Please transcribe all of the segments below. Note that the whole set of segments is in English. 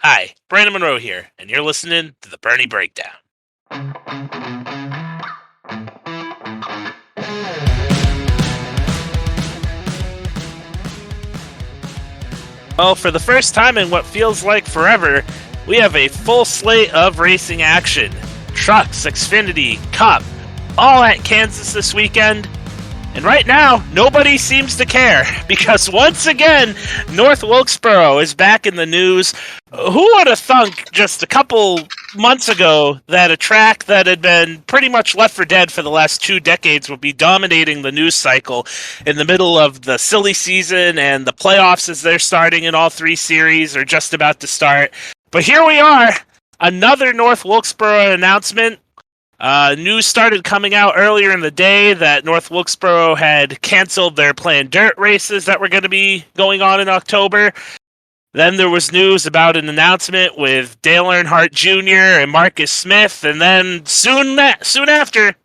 Hi, Brandon Monroe here, and you're listening to the Bernie Breakdown. Well, for the first time in what feels like forever, we have a full slate of racing action. Trucks, Xfinity, Cup, all at Kansas this weekend. And right now, nobody seems to care, because once again, North Wilkesboro is back in the news. Who would have thunk just a couple months ago that a track that had been pretty much left for dead for the last 2 decades would be dominating the news cycle in the middle of the silly season and the playoffs as they're starting in all 3 series or just about to start. But here we are, another North Wilkesboro announcement. News started coming out earlier in the day that North Wilkesboro had canceled their planned dirt races that were going to be going on in October. Then there was news about an announcement with Dale Earnhardt Jr. and Marcus Smith, and then soon after,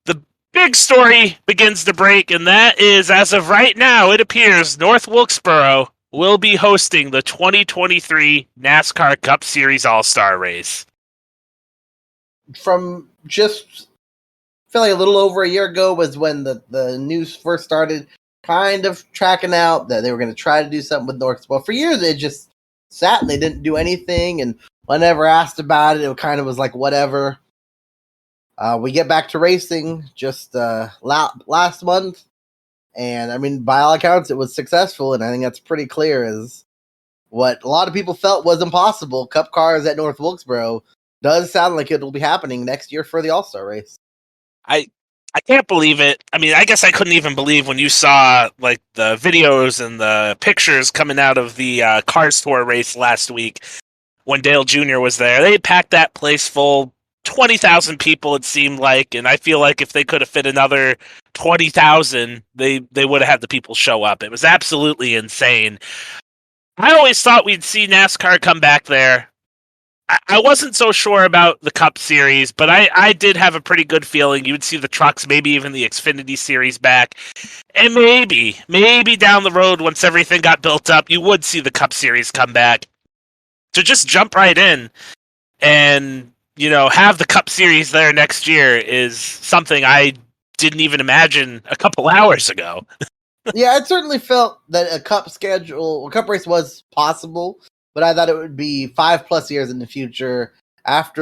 the big story begins to break, and that is, as of right now, it appears North Wilkesboro will be hosting the 2023 NASCAR Cup Series All-Star Race. From just, I feel like a little over a year ago was when the news first started kind of tracking out that they were going to try to do something with North. Well, for years it just sat and they didn't do anything, and whenever asked about it, it kind of was like whatever. We get back to racing just last month, and I mean, by all accounts, it was successful, and I think that's pretty clear as what a lot of people felt was impossible. Cup cars at North Wilkesboro does sound like it'll be happening next year for the All-Star race. I can't believe it. I mean, I guess I couldn't even believe when you saw like the videos and the pictures coming out of the Cars Tour race last week when Dale Jr. was there. They packed that place full, 20,000 people it seemed like, and I feel like if they could have fit another 20,000, they would have had the people show up. It was absolutely insane. I always thought we'd see NASCAR come back there. I wasn't so sure about the Cup Series, but I did have a pretty good feeling you would see the trucks, maybe even the Xfinity Series back. And maybe down the road, once everything got built up, you would see the Cup Series come back. To just jump right in and, have the Cup Series there next year is something I didn't even imagine a couple hours ago. Yeah, it certainly felt that a Cup race was possible. But I thought it would be 5+ years in the future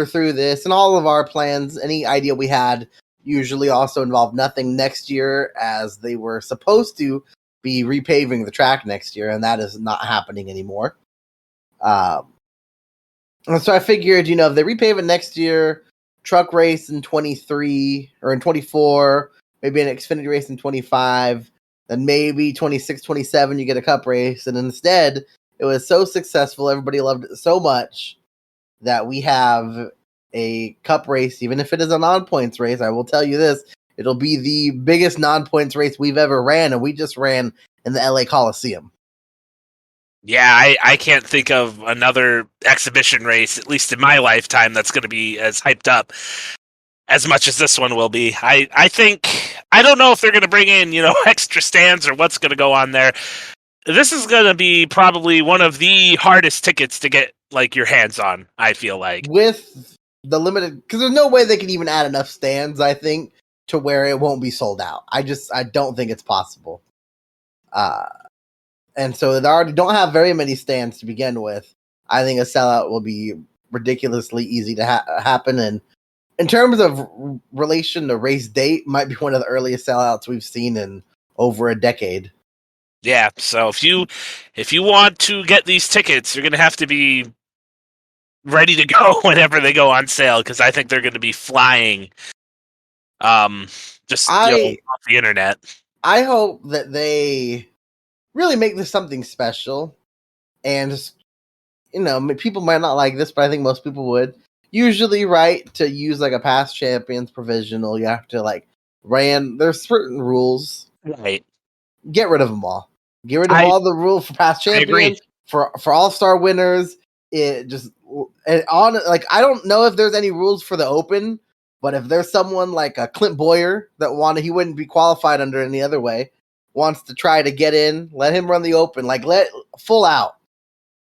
through this, and all of our plans, any idea we had, usually also involved nothing next year, as they were supposed to be repaving the track next year, and that is not happening anymore. And so I figured, if they repave it next year, truck race in 23 or in 24, maybe an Xfinity race in 25, then maybe 26, 27, you get a Cup race, and instead, it was so successful, everybody loved it so much that we have a Cup race, even if it is a non-points race. I will tell you this, it'll be the biggest non-points race we've ever ran, and we just ran in the LA Coliseum. Yeah, I can't think of another exhibition race, at least in my lifetime, that's going to be as hyped up as much as this one will be. I don't know if they're going to bring in, extra stands or what's going to go on there. This is going to be probably one of the hardest tickets to get your hands on, I feel like. With the limited, because there's no way they can even add enough stands, I think, to where it won't be sold out. I don't think it's possible. And so they already don't have very many stands to begin with. I think a sellout will be ridiculously easy to happen. And in terms of relation to race date, might be one of the earliest sellouts we've seen in over a decade. Yeah, so if you want to get these tickets, you're going to have to be ready to go whenever they go on sale, because I think they're going to be flying off the internet. I hope that they really make this something special, and just, people might not like this, but I think most people would. Usually, right, to use like a past champions provisional, you have to there's certain rules. Right. Get rid of them all. Get rid of all the rules for past champions, for all-star winners. I don't know if there's any rules for the Open, but if there's someone like a Clint Boyer that he wouldn't be qualified under any other way, wants to try to get in, let him run the Open. Let full out.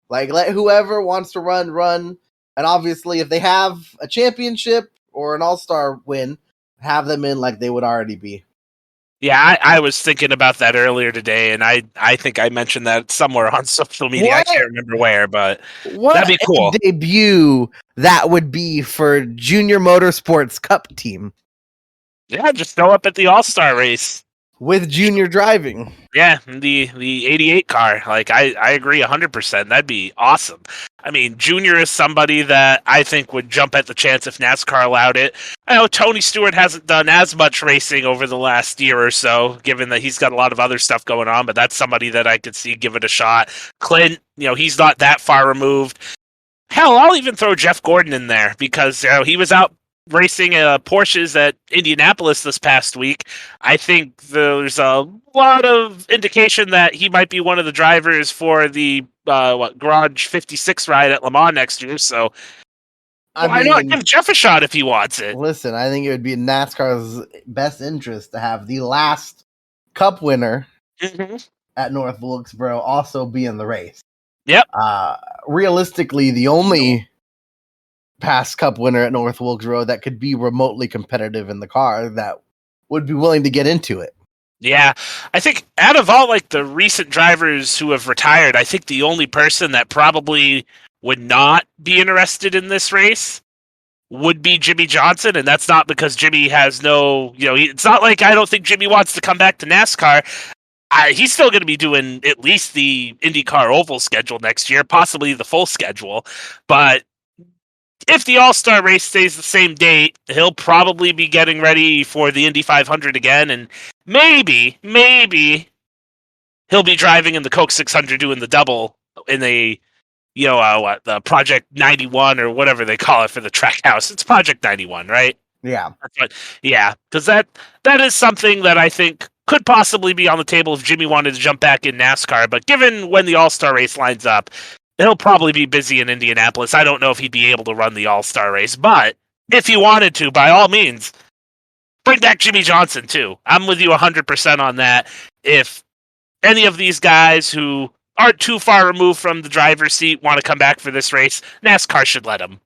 Like, let whoever wants to run. And obviously, if they have a championship or an all-star win, have them in like they would already be. Yeah, I was thinking about that earlier today, and I think I mentioned that somewhere on social media. I What? can't remember where, but that'd What be a cool. debut that would be for Junior Motorsports Cup team Yeah, just show up at the All-Star race. with Junior driving. Yeah, the 88 car. Like I agree 100%. That'd be awesome. I mean, Junior is somebody that I think would jump at the chance if NASCAR allowed it. I know Tony Stewart hasn't done as much racing over the last year or so, given that he's got a lot of other stuff going on, but that's somebody that I could see give it a shot. Clint, he's not that far removed. Hell, I'll even throw Jeff Gordon in there because he was out racing Porsches at Indianapolis this past week. I think there's a lot of indication that he might be one of the drivers for the Garage 56 ride at Le Mans next year. So why not give Jeff a shot if he wants it? Listen, I think it would be in NASCAR's best interest to have the last Cup winner at North Wilkesboro also be in the race. Yep. Realistically, the only past Cup winner at North Wilkesboro that could be remotely competitive in the car that would be willing to get into it. Yeah, I think out of all like the recent drivers who have retired, I think the only person that probably would not be interested in this race would be Jimmy Johnson, and that's not because Jimmy has no, it's not like I don't think Jimmy wants to come back to NASCAR. He's still going to be doing at least the IndyCar Oval schedule next year, possibly the full schedule, but if the All-Star race stays the same date, he'll probably be getting ready for the Indy 500 again, and maybe he'll be driving in the Coke 600 doing the double in the the Project 91 or whatever they call it for the track house. It's Project 91, right? Yeah. Yeah, because that is something that I think could possibly be on the table if Jimmy wanted to jump back in NASCAR, but given when the All-Star race lines up, he'll probably be busy in Indianapolis. I don't know if he'd be able to run the All-Star race, but if he wanted to, by all means, bring back Jimmy Johnson, too. I'm with you 100% on that. If any of these guys who aren't too far removed from the driver's seat want to come back for this race, NASCAR should let them.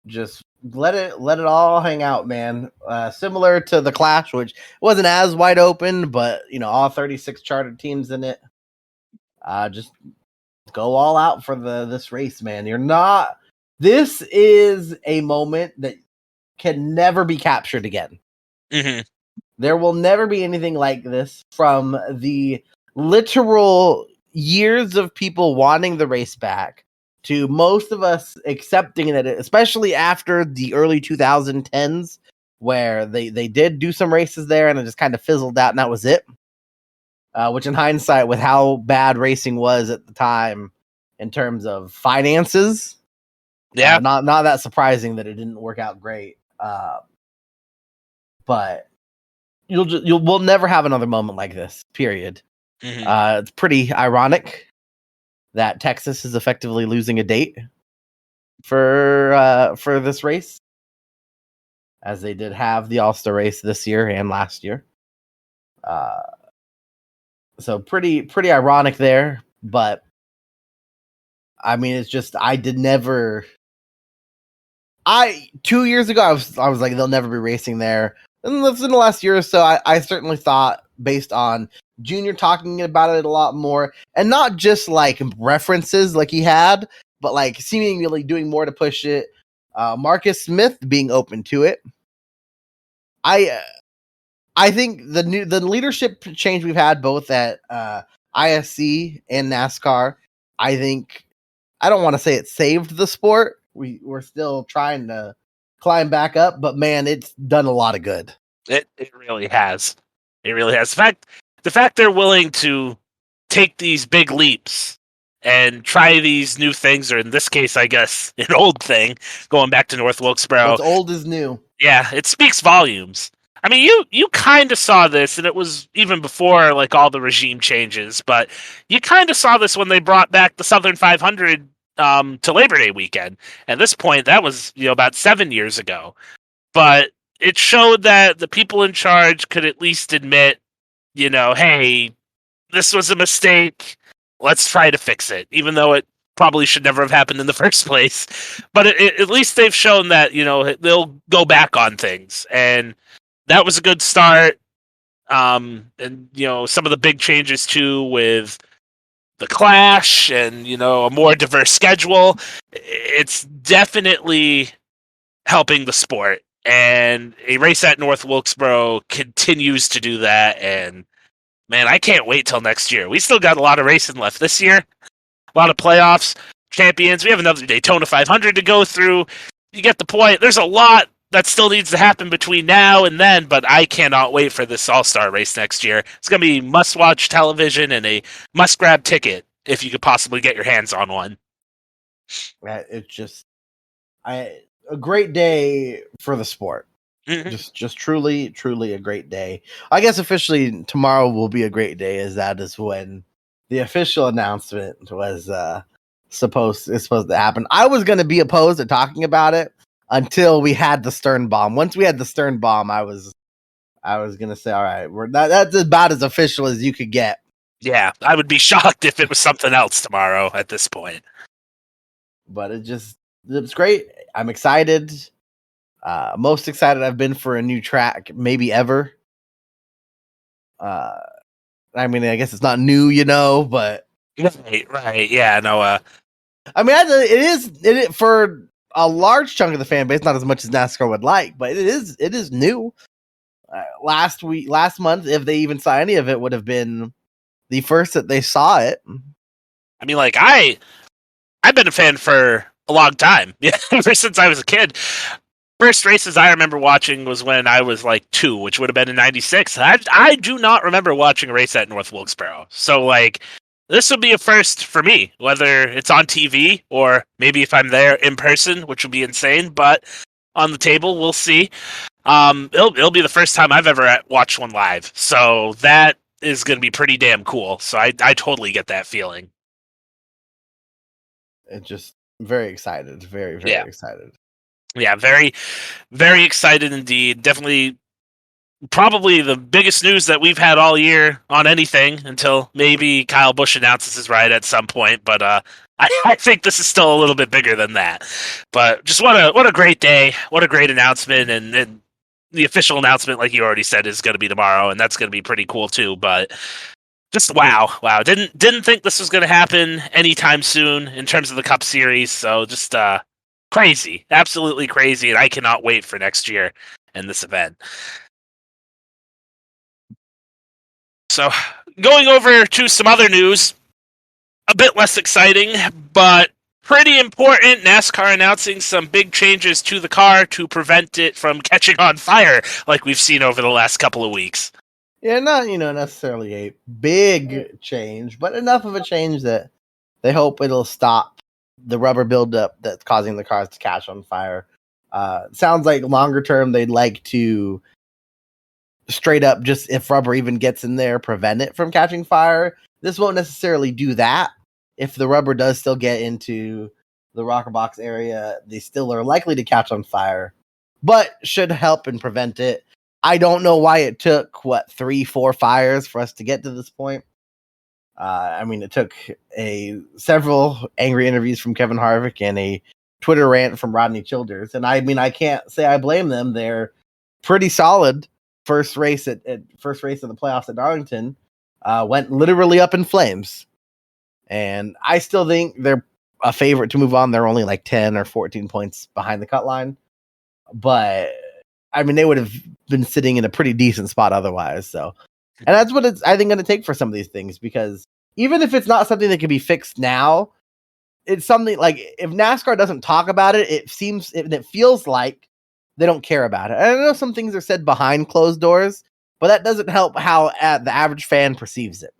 Just let it all hang out, man. Similar to the Clash, which wasn't as wide open, but, all 36 chartered teams in it. Just go all out for this race, man. This is a moment that can never be captured again. Mm-hmm. There will never be anything like this from the literal years of people wanting the race back to most of us accepting that, especially after the early 2010s, where they did do some races there and it just kind of fizzled out and that was it. Which in hindsight, with how bad racing was at the time in terms of finances, not that surprising that it didn't work out great. But we'll never have another moment like this. Period. Mm-hmm. It's pretty ironic that Texas is effectively losing a date for this race, as they did have the All-Star race this year and last year. So pretty ironic there, but I mean, it's just 2 years ago I was like, they'll never be racing there. And in the last year or so, I certainly thought, based on Junior talking about it a lot more, and not just like references like he had, but like seemingly doing more to push it. Marcus Smith being open to it. I think the leadership change we've had both at ISC and NASCAR, I think, I don't want to say it saved the sport. We're still trying to climb back up, but man, it's done a lot of good. It really has. It really has. The fact they're willing to take these big leaps and try these new things, or in this case, I guess, an old thing, going back to North Wilkesboro. What's old is new. Yeah, it speaks volumes. I mean, you kind of saw this, and it was even before like all the regime changes, but you kind of saw this when they brought back the Southern 500 to Labor Day weekend. At this point, that was about 7 years ago, but it showed that the people in charge could at least admit, hey, this was a mistake. let's try to fix it, even though it probably should never have happened in the first place. But at least they've shown that, they'll go back on things. And that was a good start. And, some of the big changes too with the Clash and, a more diverse schedule. It's definitely helping the sport. And a race at North Wilkesboro continues to do that. And man, I can't wait till next year. We still got a lot of racing left this year, a lot of playoffs, champions. We have another Daytona 500 to go through. You get the point. There's a lot that still needs to happen between now and then, but I cannot wait for this All-Star race next year. It's going to be must-watch television and a must-grab ticket if you could possibly get your hands on one. It's just a great day for the sport. Mm-hmm. Just truly a great day. I guess officially tomorrow will be a great day, as that is when the official announcement was supposed to happen. I was going to be opposed to talking about it until we had the Stern bomb. Once we had the Stern bomb, I was going to say, all right, that's about as official as you could get. Yeah, I would be shocked if it was something else tomorrow at this point. But it's great. I'm excited. Most excited I've been for a new track maybe ever. I mean, I guess it's not new, but right, yeah, no. I mean, it is for a large chunk of the fan base, not as much as NASCAR would like, but it is new. Last month, if they even saw any of it, would have been the first that they saw it. I mean, like I've been a fan for a long time, ever since I was a kid. First races I remember watching was when I was like 2, which would have been in '96. I do not remember watching a race at North Wilkesboro. So like, this will be a first for me, whether it's on TV or maybe if I'm there in person, which would be insane. But on the table, we'll see. It'll be the first time I've ever watched one live. So that is going to be pretty damn cool. So I totally get that feeling. It's just very excited, very excited. Yeah, very, very excited indeed. Definitely, probably the biggest news that we've had all year on anything until maybe Kyle Busch announces his ride at some point. But I think this is still a little bit bigger than that. But just what a great day, what a great announcement, and the official announcement, like you already said, is going to be tomorrow, and that's going to be pretty cool too. But just wow. Didn't think this was going to happen anytime soon in terms of the Cup Series. So just crazy, absolutely crazy, and I cannot wait for next year and this event. So, going over to some other news, a bit less exciting, but pretty important. NASCAR announcing some big changes to the car to prevent it from catching on fire, like we've seen over the last couple of weeks. Yeah, not necessarily a big change, but enough of a change that they hope it'll stop the rubber buildup that's causing the cars to catch on fire. Sounds like longer term they'd like to straight up, just if rubber even gets in there, prevent it from catching fire. This won't necessarily do that. If the rubber does still get into the rocker box area, they still are likely to catch on fire, but should help and prevent it. I don't know why it took 3-4 fires for us to get to this point. I mean, it took several angry interviews from Kevin Harvick and a Twitter rant from Rodney Childers. And I mean, I can't say I blame them. They're pretty solid. First race of the playoffs at Darlington went literally up in flames. And I still think they're a favorite to move on. They're only like 10 or 14 points behind the cut line. But I mean, they would have been sitting in a pretty decent spot otherwise. So, and that's what it's, I think, going to take for some of these things, because even if it's not something that can be fixed now, it's something like if NASCAR doesn't talk about it, it feels like they don't care about it. I know some things are said behind closed doors, but that doesn't help how the average fan perceives it,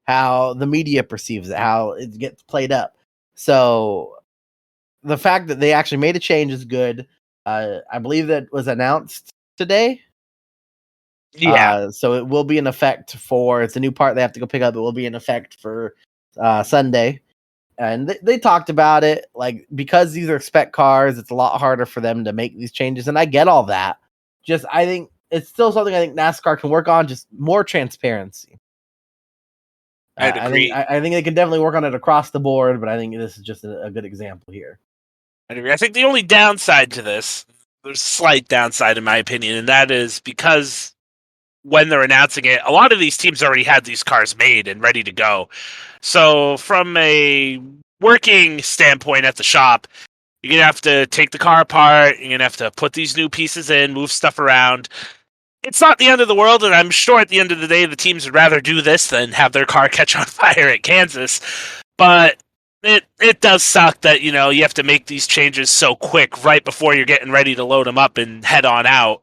how the media perceives it, how it gets played up. So the fact that they actually made a change is good. I believe that was announced today. Yeah. So it will be in effect it's a new part they have to go pick up. It will be in effect for Sunday. And they talked about it, like, because these are spec cars, it's a lot harder for them to make these changes. And I get all that. Just, I think it's still something I think NASCAR can work on, just more transparency. I'd agree. I think they can definitely work on it across the board, but I think this is just a good example here. I'd agree. I think the only downside to this, there's a slight downside in my opinion, and that is because when they're announcing it, a lot of these teams already had these cars made and ready to go. So from a working standpoint at the shop, you're going to have to take the car apart, you're going to have to put these new pieces in, move stuff around. It's not the end of the world, and I'm sure at the end of the day, the teams would rather do this than have their car catch on fire at Kansas. But it does suck that, you have to make these changes so quick right before you're getting ready to load them up and head on out.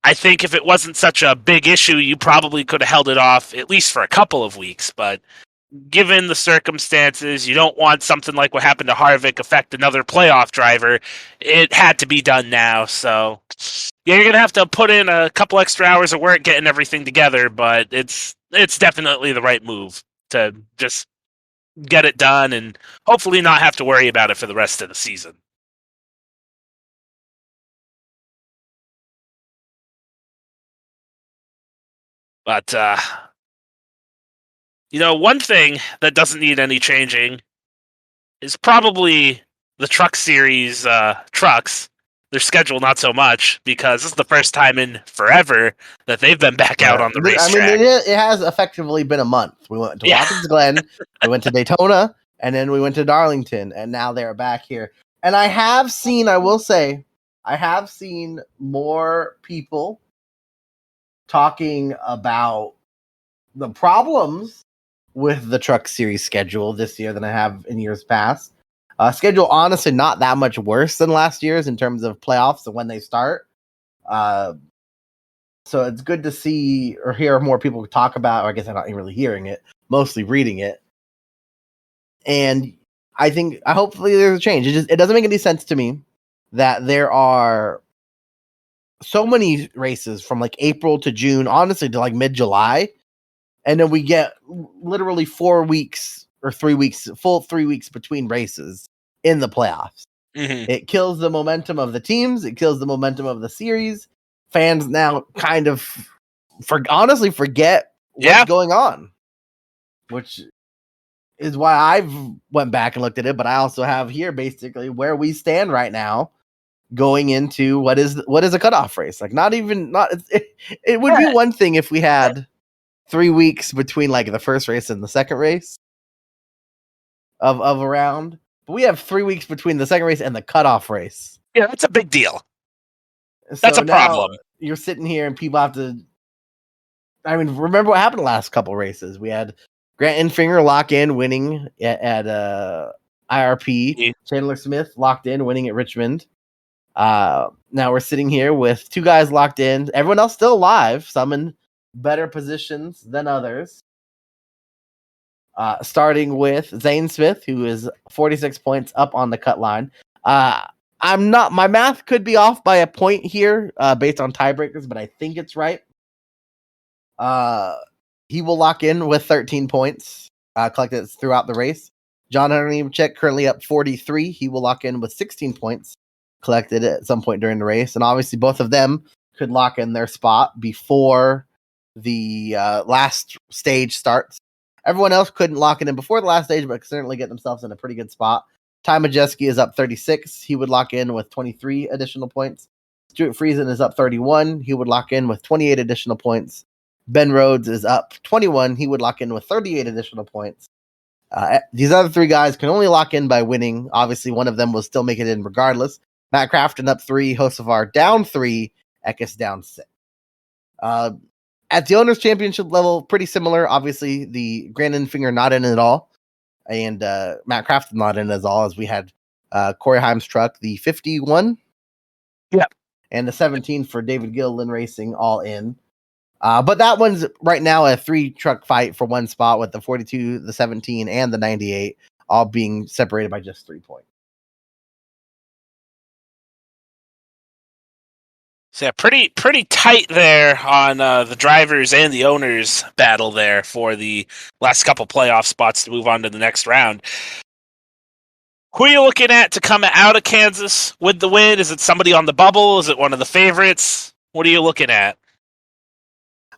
I think if it wasn't such a big issue, you probably could have held it off at least for a couple of weeks. But given the circumstances, you don't want something like what happened to Harvick affect another playoff driver. It had to be done now. So, yeah, you're going to have to put in a couple extra hours of work getting everything together, but it's definitely the right move to just get it done and hopefully not have to worry about it for the rest of the season. But, one thing that doesn't need any changing is probably the Truck Series trucks. Their schedule, not so much, because this is the first time in forever that they've been back out on the racetrack. I mean, it has effectively been a month. We went to Watkins Glen, we went to Daytona, and then we went to Darlington, and now they're back here. And I have seen more people talking about the problems with the Truck Series schedule this year than I have in years past. Schedule, honestly, not that much worse than last year's in terms of playoffs and when they start. So it's good to see or hear more people talk about, or I guess I'm not really hearing it, mostly reading it. And I think, hopefully there's a change. It doesn't make any sense to me that there are so many races from like April to June, honestly, to like mid-July. And then we get literally 4 weeks or 3 weeks, full 3 weeks between races in the playoffs. Mm-hmm. It kills the momentum of the teams. It kills the momentum of the series. Fans now kind of honestly forget what's going on, which is why I've went back and looked at it. But I also have here basically where we stand right now going into what is a cutoff race. Like it would be one thing if we had 3 weeks between like the first race and the second race of a round. But we have 3 weeks between the second race and the cutoff race. Yeah, that's a big deal. So that's a problem. You're sitting here and people have to. I mean, remember what happened the last couple races? We had Grant Enfinger lock in winning at IRP. Yeah. Chandler Smith locked in winning at Richmond. Now we're sitting here with 2 guys locked in. Everyone else still alive. Some in better positions than others. Starting with Zane Smith, who is 46 points up on the cut line. My math could be off by a point here based on tiebreakers, but I think it's right. He will lock in with 13 points collected throughout the race. John Henry Nemechek currently up 43. He will lock in with 16 points collected at some point during the race. And obviously both of them could lock in their spot before the last stage starts. Everyone else couldn't lock it in before the last stage, but could certainly get themselves in a pretty good spot. Ty Majeski is up 36. He would lock in with 23 additional points. Stuart Friesen is up 31. He would lock in with 28 additional points. Ben Rhodes is up 21. He would lock in with 38 additional points. These other 3 guys can only lock in by winning. Obviously, one of them will still make it in regardless. Matt Crafton up 3. Hocevar down 3. Eckes down 6. At the Owners' Championship level, pretty similar. Obviously, the Grant Enfinger not in at all. And Matt Crafton not in as all, as we had Corey Heim's truck, the 51. Yep. And the 17 for David Gilliland Racing all in. But that one's right now a 3-truck fight for one spot with the 42, the 17, and the 98 all being separated by just 3 points. So yeah, pretty tight there on the drivers and the owners battle there for the last couple playoff spots to move on to the next round. Who are you looking at to come out of Kansas with the win? Is it somebody on the bubble? Is it one of the favorites? What are you looking at?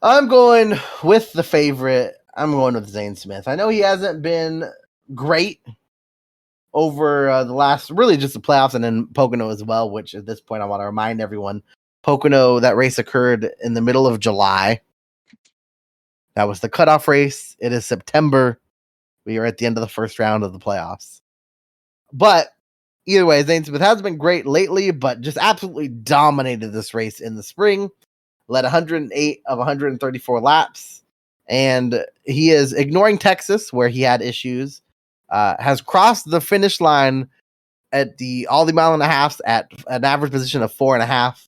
I'm going with the favorite. I'm going with Zane Smith. I know he hasn't been great over the last, really just the playoffs and then Pocono as well, which at this point I want to remind everyone, Pocono, that race occurred in the middle of July. That was the cutoff race. It is September. We are at the end of the first round of the playoffs. But either way, Zane Smith has been great lately, but just absolutely dominated this race in the spring. Led 108 of 134 laps. And he is ignoring Texas, where he had issues. Has crossed the finish line at all the mile and a half at an average position of 4.5.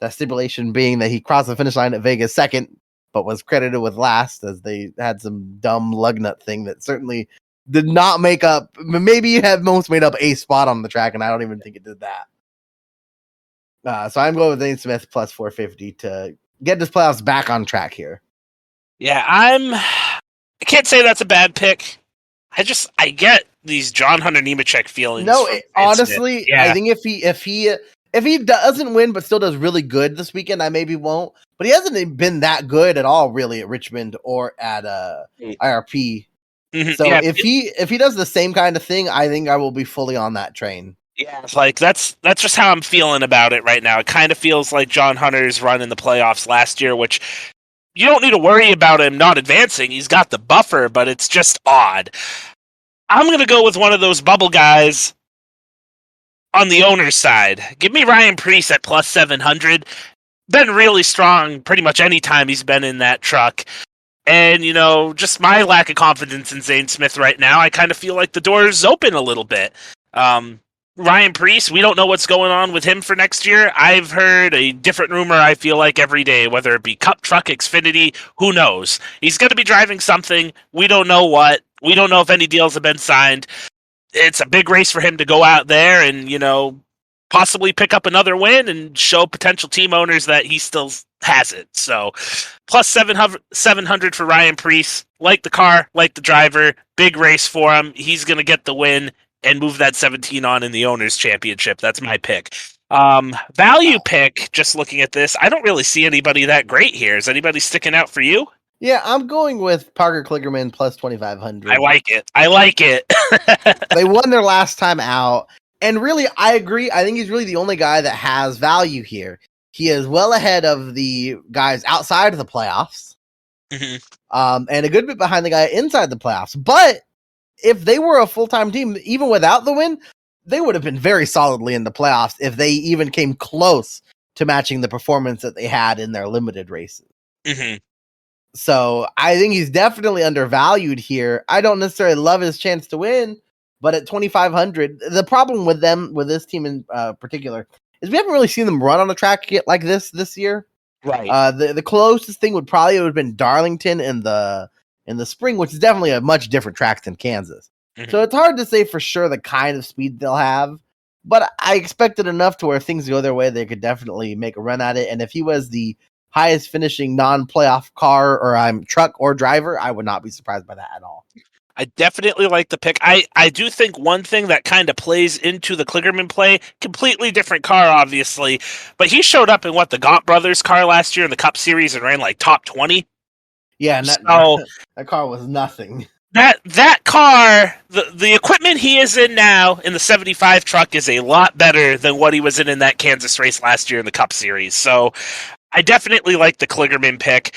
That stipulation being that he crossed the finish line at Vegas second, but was credited with last as they had some dumb lug nut thing that certainly did not make up. Maybe it had most made up a spot on the track, and I don't even think it did that. So I'm going with Zane Smith plus 450 to get this playoffs back on track here. Yeah, I can't say that's a bad pick. I get these John Hunter Nemechek feelings. No, honestly, yeah. I think if he doesn't win but still does really good this weekend, I maybe won't. But he hasn't been that good at all, really, at Richmond or at IRP. Mm-hmm. So yeah, if he does the same kind of thing, I think I will be fully on that train. Yeah, like that's just how I'm feeling about it right now. It kind of feels like John Hunter's run in the playoffs last year, which you don't need to worry about him not advancing. He's got the buffer, but it's just odd. I'm going to go with one of those bubble guys on the owner's side. Give me Ryan Preece at plus 700. Been really strong pretty much any time he's been in that truck. And, just my lack of confidence in Zane Smith right now, I kind of feel like the door's open a little bit. Ryan Preece, we don't know what's going on with him for next year. I've heard a different rumor, I feel like, every day, whether it be Cup, Truck, Xfinity, who knows? He's going to be driving something. We don't know what. We don't know if any deals have been signed. It's a big race for him to go out there and, possibly pick up another win and show potential team owners that he still has it. So, plus 700 for Ryan Preece. Like the car, like the driver. Big race for him. He's going to get the win and move that 17 on in the Owners' Championship. That's my pick. Value pick, just looking at this, I don't really see anybody that great here. Is anybody sticking out for you? Yeah, I'm going with Parker Kligerman plus 2,500. I like it. They won their last time out. And really, I agree. I think he's really the only guy that has value here. He is well ahead of the guys outside of the playoffs. Mm-hmm. And a good bit behind the guy inside the playoffs. But if they were a full-time team, even without the win, they would have been very solidly in the playoffs if they even came close to matching the performance that they had in their limited races. Mm-hmm. So I think he's definitely undervalued here. I don't necessarily love his chance to win, but at 2,500, the problem with this team in particular, is we haven't really seen them run on a track like this year. Right. The closest thing would have been Darlington in the spring, which is definitely a much different track than Kansas. Mm-hmm. So it's hard to say for sure the kind of speed they'll have, but I expected enough to where if things go their way, they could definitely make a run at it. And if he was the highest finishing non-playoff car or truck or driver, I would not be surprised by that at all. I definitely like the pick. I do think one thing that kind of plays into the Kligerman play, completely different car, obviously, but he showed up in the Gaunt Brothers car last year in the Cup Series and ran like top 20. Yeah, and that car was nothing. That car, the equipment he is in now in the 75 truck is a lot better than what he was in that Kansas race last year in the Cup Series. So I definitely like the Kligerman pick.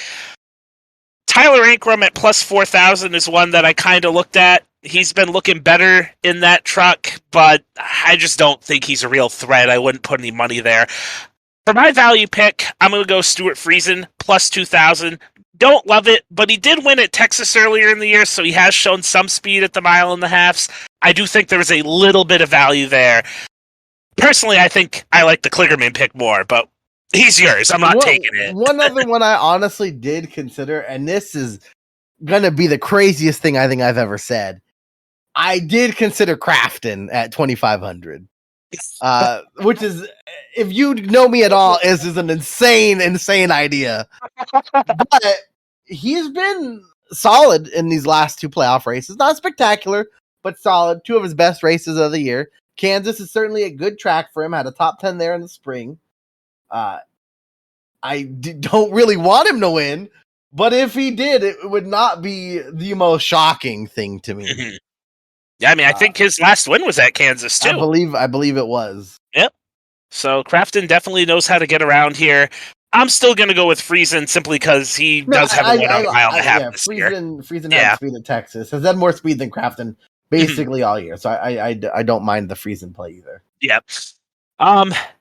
Tyler Ankrum at plus 4,000 is one that I kind of looked at. He's been looking better in that truck, but I just don't think he's a real threat. I wouldn't put any money there. For my value pick, I'm going to go Stuart Friesen, plus 2,000. Don't love it, but he did win at Texas earlier in the year, so he has shown some speed at the mile and a half. I do think there was a little bit of value there. Personally, I think I like the Kligerman pick more, but he's yours. I'm not taking it. One other one I honestly did consider, and this is going to be the craziest thing I think I've ever said. I did consider Crafton at 2,500, which is, if you know me at all, is an insane idea. But he's been solid in these last two playoff races. Not spectacular, but solid. Two of his best races of the year. Kansas is certainly a good track for him. Had a top 10 there in the spring. I don't really want him to win, But if he did, it would not be the most shocking thing to me. Mhm. Yeah, I mean, I think his last win was at Kansas too. I believe it was. Yep. So Crafton definitely knows how to get around here. I'm still going to go with Friesen simply because he does have a win on a mile and a half this year. Friesen had speed at Texas. Has had more speed than Crafton basically all year. So I don't mind the Friesen play either. Yep.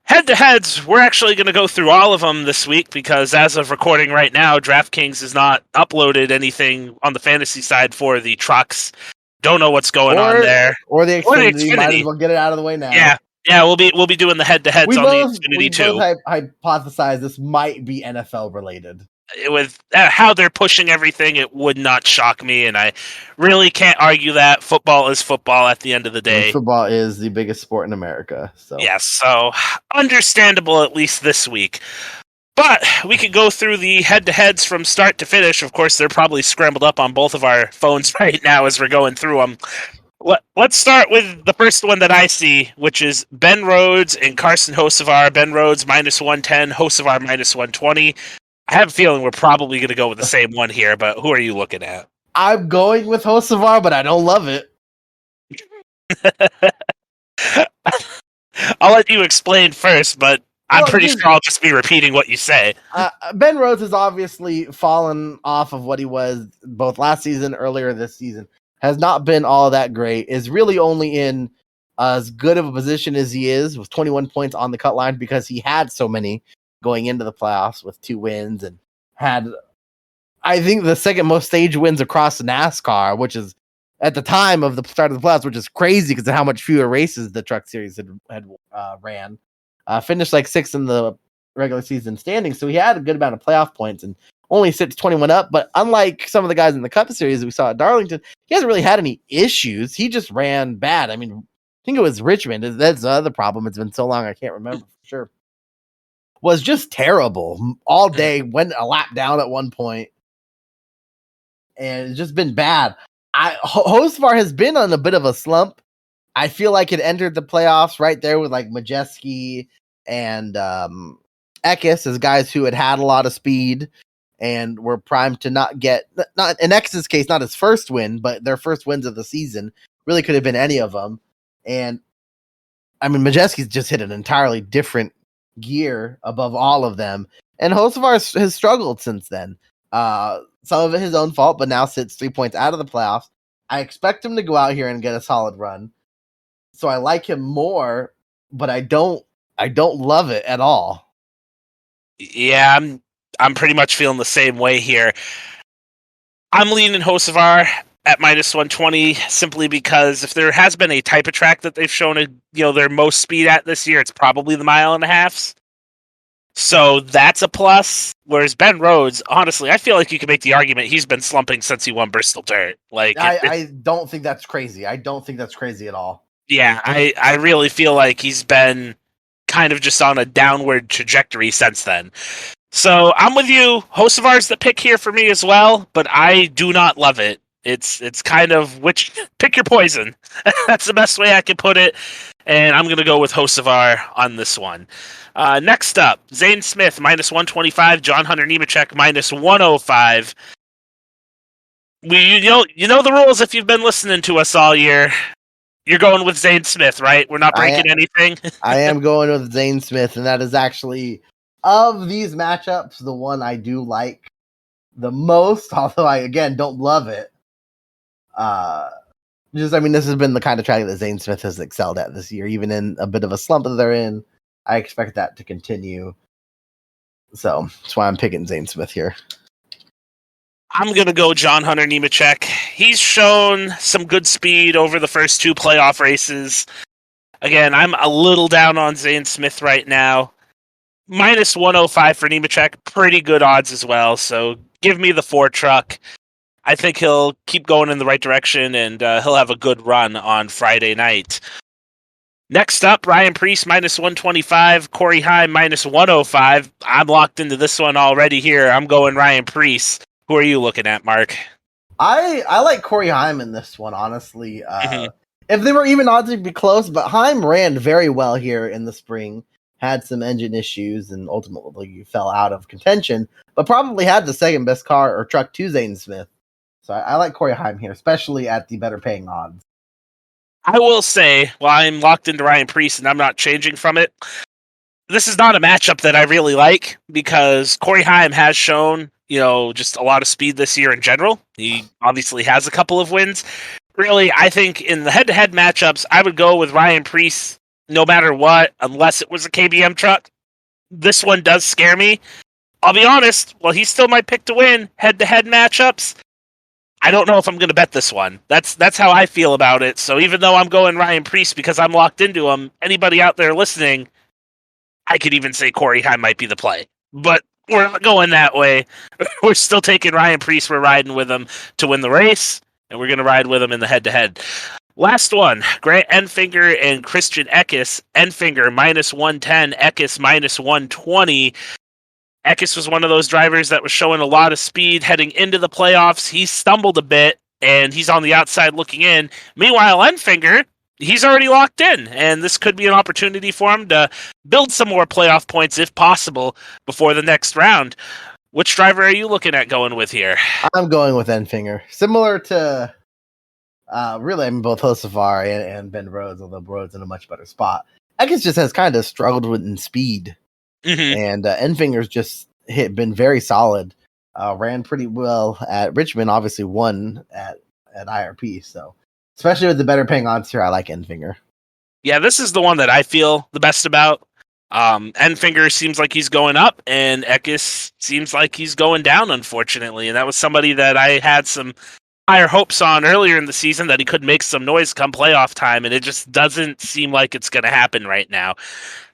Head-to-heads, we're actually going to go through all of them this week because as of recording right now, DraftKings has not uploaded anything on the fantasy side for the trucks. Don't know what's going on there. Or the Xfinity. Might as well get it out of the way now. Yeah, we'll be doing the head-to-heads on the Xfinity too. We both hypothesize this might be NFL related. With how they're pushing everything, it would not shock me, and I really can't argue that. Football is football at the end of the day. And football is the biggest sport in America. So yes, so understandable at least this week. But we could go through the head-to-heads from start to finish. Of course, they're probably scrambled up on both of our phones right now as we're going through them. Let's start with the first one that I see, which is Ben Rhodes and Carson Hocevar. Ben Rhodes -110, Hocevar -120. I have a feeling we're probably going to go with the same one here, but who are you looking at? I'm going with Hocevar, but I don't love it. I'll let you explain first, but I'm pretty sure I'll just be repeating what you say. Ben Rhodes has obviously fallen off of what he was both last season, earlier this season. Has not been all that great. Is really only in as good of a position as he is with 21 points on the cut line because he had so many going into the playoffs with 2 wins and had, I think, the second most stage wins across NASCAR, which is at the time of the start of the playoffs, which is crazy because of how much fewer races the Truck Series had ran. Finished like 6th in the regular season standings, so he had a good amount of playoff points and only sits 21 up. But unlike some of the guys in the Cup Series we saw at Darlington, he hasn't really had any issues. He just ran bad. I mean, I think it was Richmond. That's the other problem. It's been so long I can't remember for sure. Was just terrible all day. Went a lap down at one point, and it's just been bad. Hocevar has been on a bit of a slump. I feel like it entered the playoffs right there with like Majeski and Eckes as guys who had a lot of speed and were primed to not in Eckes' case, not his first win, but their first wins of the season. Really could have been any of them. And I mean, Majeski's just hit an entirely different gear above all of them. And Hocevar has struggled since then. Some of it his own fault, but now sits 3 points out of the playoffs. I expect him to go out here and get a solid run. So I like him more, but I don't love it at all. Yeah, I'm pretty much feeling the same way here. I'm leaning Hocevar at -120 simply because if there has been a type of track that they've shown their most speed at this year, it's probably the mile and a halfs. So that's a plus. Whereas Ben Rhodes, honestly, I feel like you can make the argument he's been slumping since he won Bristol Dirt. I don't think that's crazy. I don't think that's crazy at all. Yeah, I really feel like he's been kind of just on a downward trajectory since then. So I'm with you. Hocevar's the pick here for me as well, but I do not love it. It's kind of pick your poison. That's the best way I can put it. And I'm going to go with Hocevar on this one. Next up, Zane Smith, -125. John Hunter Nemechek, -105. You know the rules if you've been listening to us all year. You're going with Zane Smith, right? We're not breaking anything? I am going with Zane Smith, and that is actually, of these matchups, the one I do like the most, although I, again, don't love it. This has been the kind of track that Zane Smith has excelled at this year, even in a bit of a slump that they're in. I expect that to continue. So that's why I'm picking Zane Smith here. I'm going to go John Hunter Nemechek. He's shown some good speed over the first 2 playoff races. Again, I'm a little down on Zane Smith right now. -105 for Nemechek. Pretty good odds as well. So give me the 4 truck. I think he'll keep going in the right direction, and he'll have a good run on Friday night. Next up, Ryan Preece, -125. Corey Heim, -105. I'm locked into this one already here. I'm going Ryan Preece. Who are you looking at, Mark? I like Corey Heim in this one, honestly. If they were even odds, it'd be close, but Heim ran very well here in the spring. had some engine issues and ultimately fell out of contention, but probably had the second best car or truck to Zane Smith. So I like Corey Heim here, especially at the better paying odds. I will say, while I'm locked into Ryan Preece and I'm not changing from it, this is not a matchup that I really like because Corey Heim has shown, just a lot of speed this year in general. He obviously has a couple of wins. Really, I think in the head-to-head matchups, I would go with Ryan Preece no matter what, unless it was a KBM truck. This one does scare me. I'll be honest, while he's still my pick to win head-to-head matchups, I don't know if I'm going to bet this one. That's how I feel about it. So even though I'm going Ryan Preece because I'm locked into him, anybody out there listening, I could even say Corey Heim might be the play. But we're not going that way. We're still taking Ryan Preece. We're riding with him to win the race, and we're going to ride with him in the head-to-head. Last one, Grant Enfinger and Christian Eckes. Enfinger minus 110, Eckes minus 120. Eckes was one of those drivers that was showing a lot of speed heading into the playoffs. He stumbled a bit, and he's on the outside looking in. Meanwhile, Enfinger, he's already locked in, and this could be an opportunity for him to build some more playoff points if possible before the next round. Which driver are you looking at going with here? I'm going with Enfinger. Similar to both Hocevar and Ben Rhodes, although Rhodes in a much better spot. Eckes just has kind of struggled with in speed. Mm-hmm. And Enfinger's just been very solid. Ran pretty well at Richmond, obviously won at IRP. So, especially with the better paying odds here, I like Enfinger. Yeah, this is the one that I feel the best about. Enfinger seems like he's going up, and Eckes seems like he's going down, unfortunately. And that was somebody that I had some higher hopes on earlier in the season that he could make some noise come playoff time, and it just doesn't seem like it's going to happen right now.